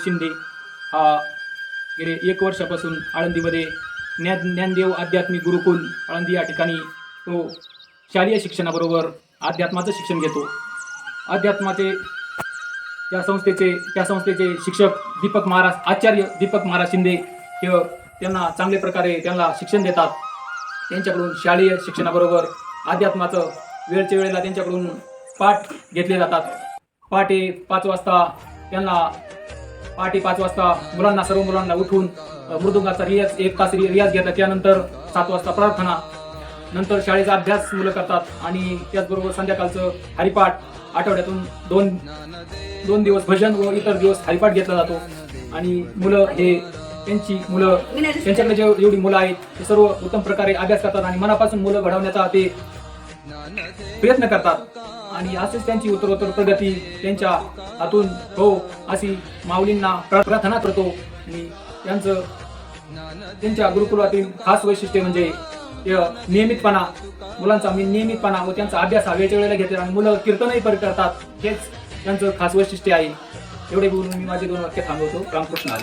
शिंदे हा गेले 1 वर्षापासून आळंदीमध्ये ज्ञानदेव आध्यात्मिक गुरुकुल आळंदी या ठिकाणी तो शालेय शिक्षणाबरोबर अध्यात्माचं शिक्षण घेतो. अध्यात्माचे त्या संस्थेचे शिक्षक आचार्य दीपक महाराज शिंदे हे त्यांना चांगल्या प्रकारे त्यांना शिक्षण देतात. त्यांच्याकडून शालेय शिक्षणाबरोबर अध्यात्माचं वेळच्या वेळेला त्यांच्याकडून पाठ घेतले जातात. पहाटे 5 वाजता सर्व मुलांना उठून मृदुंगाचा रियाज 1 तास रियाज घेतात. त्यानंतर 7 वाजता प्रार्थना, नंतर शाळेचा अभ्यास मुलं करतात आणि त्याचबरोबर संध्याकाळचं हरिपाठ, आठवड्यातून दोन दिवस भजन व इतर दिवस हरिपाठ घेतला जातो. आणि त्यांच्याकडे जेवढी मुलं आहेत ते सर्व उत्तम प्रकारे अभ्यास करतात आणि मनापासून मुलं घडवण्याचा ते प्रयत्न करतात आणि असेच त्यांची उत्तरोत्तर प्रगती त्यांच्या हातून हो अशी माऊलींना प्रार्थना करतो. आणि त्यांच्या गुरुकुलातील खास वैशिष्ट्य म्हणजे नियमितपणा, मुलांचा नियमितपणा व त्यांचा अभ्यास वेळच्या वेळेला घेतात आणि मुलं कीर्तनही करतात. हेच त्यांचं खास वैशिष्ट्य आहे. एवढे बोलून मी माझे 2 वाक्य थांबवतो. रामकृष्ण हरी.